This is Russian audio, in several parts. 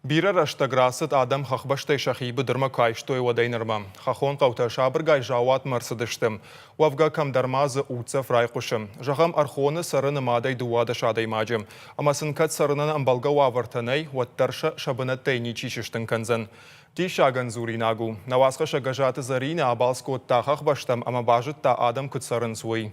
Бирә рәштәг рацыд адәм хәхбәстәй шәхи быдырмæ айстой уәдәй нырмæ. Хәххон хъæутæ сабыргай заууатмæ æрцыдысты. Уәвгæ быдырмæ заууатмæ райхъуысы. Зәгъәм Æрхоны цæры нымадәй дуадыш адәймаджы. Амасын кәт цæрынән æмбәлгә уавртәнәй уәддәр бынәттәй ничишштын кәнзән. Ди шаган зуринагу. Навасқа шагажаты зарина абалскот та хәхбәстәм ама бажыт та адәм кыт цæрын суй.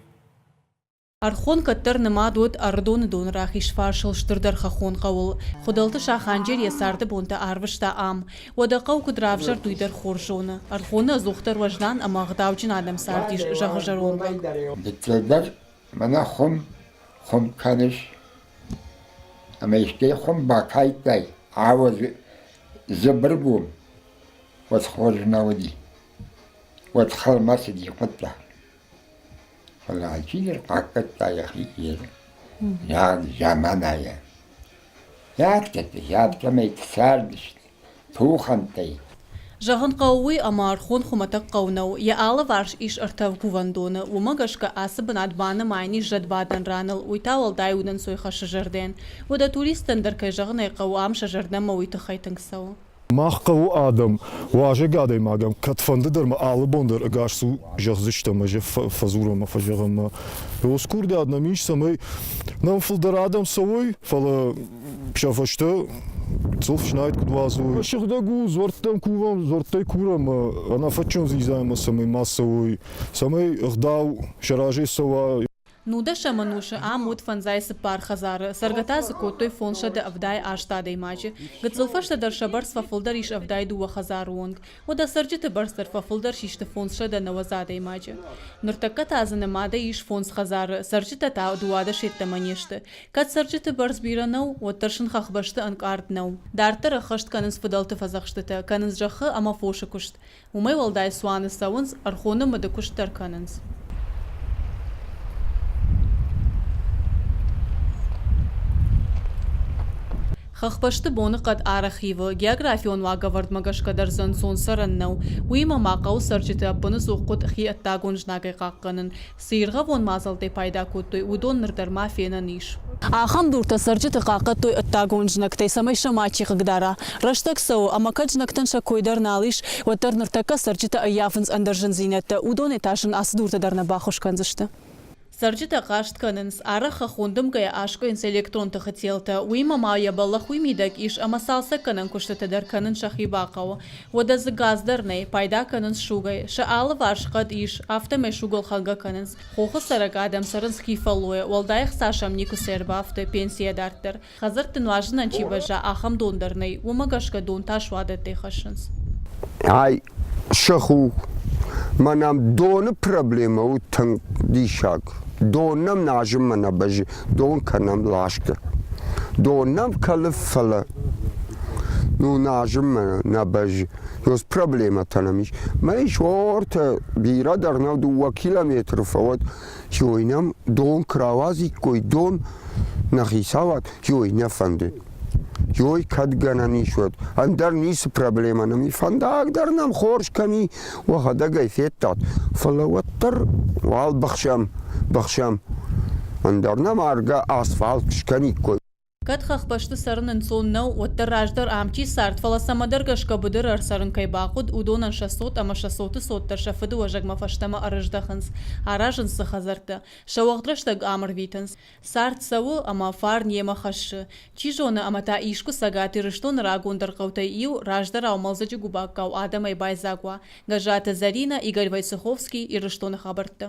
Æрхон каттар нымадуат ардон дон рахиш фаршыл штырдар Хәххон қауыл. Хуыдæлты Саханджери сарды бонта арвышта ам. Уәдәқау кудравжар дуйдар хоржоны. Æрхоны зухтар важдан ама ғдавджин адам сардиш жағыжаронға. Бітселдер мана хұм каныш. Ама ішке хұм бақайтай. Ауыз зыбыр бом. Уәт хоржынауыди. Уәт қалмасы ди құтла. Фалачилер какая яхиер. Я заманая. Я томейт сардиш. Тухантай. Жағын қауы ама Æрхон хуматақ қаунау. Я алы варш иш артав гувандоны. Умагашка асы бынат баны майни жадбадан раныл. Уйта алдай удан сойха шажарден. Уда туристандар кай жағын айқау ам шажардама уйты хайтыңсау. Махқау адам, важе гадай магам, катфанды дарма алы бондар агашсу жахзыштама, же фазурама, фажагама. Оскурды аднамиш самай, нам фалдар адам савой, фала пшафашта, цолф шнайт кудвазу. Шахдагу, звартам кувам, звортай курам, анафачон зизайма самай массавой, самай ахдау, шаражи сава. Нуда шамануша ам ут фанзайсы пар хазары. Саргатазы котой фонша да авдай ашта адәймаджы. Гыцылфашта дар шабарс фафылдар иш авдай дуа хазар уонг. Ода сарджыты барстар фафылдар шишты фонша да наваза адәймаджы. Нұртакка тазы намада иш фонс хазары. Сарджыта та дуада шетта манешты. Кат сарджыты барс биранау, оттаршын хәхбәшты анк арднау. Дартыр ахашт канынс Хуыдәлты фазақштыты. Канынс жахы ама фошы кушт. Умай валдай суаны сауынс, Æрхоны мыды куштар канынс. Хәхбәшты боны қад арахивы, географион вага вардмагаш кадар зан сон сараннау, уйма мақау сарджыты апыны зоққыт хи аттагон жнагай қаққанын, сыйырға вон мазалтай пайда көттой, удон нырдарма фенан иш. Ахам дурта сарджыты қаққы той аттагон жнагтай самай шамачи қығдара, раштак сау, амакад жнагтан шакойдар налиш, ватар ныртака сарджыты аяфынс андаржын зинетті, удон этажын асы дуртадарна бақушканзышты. Сарджыта қашт канынс, ара Хәххондым гая ашко инс электронты хотелта, уйма мая баллах уймидак иш, ама салса канын куштатадар канын шахи бақау. Вода зыгаздарнай, пайда канынс шугай, ша алы варшқад иш, автомай шугал хага канынс, хохы сарак адам сарынс хифалуе, валдайх сашам нику серба авто пенсия дартар. Хазар тынважынан чибажа ахам дондарнай, умагашка дон таш вадаттай хашынс. Ай, шаху, манам доны проблема утан дишак. Донам нажым мана бажи, дон канам лашка. Донам калыф фала. Ну нажым мана на бажи. Ёс проблема танамиш. Маиш орта бира дарнав 2 километр фават. Ёйнам дон кравази кой дон нахисават. Ёй нафанды. Ёй кадганани шуд. Андар нис проблема нами фандак дарнам хорш ками. Вахада гайфеттат. Фалаваттар вал бахшам. Андарнам арга асфальт шкани кой. Кат хәхбәшты сарынын соннау, оттар раждар амчи сарт фаласамадар гашка быдыр арсарын кайбақуд, удонан 600, ама 600 соттар шафыды важагма фаштама арыждахынс, аражынсы хазарты, шауақтраштаг амыр витынс, сарт саву, ама фар нема хашы, чижоны амата ишку сагаты рыштон рагондар қаутай ию, раждар аумалзаджи губаккау адәм айбай загва, гажаты Зарина, Игорь Вайцеховский и рыштоны хабарты.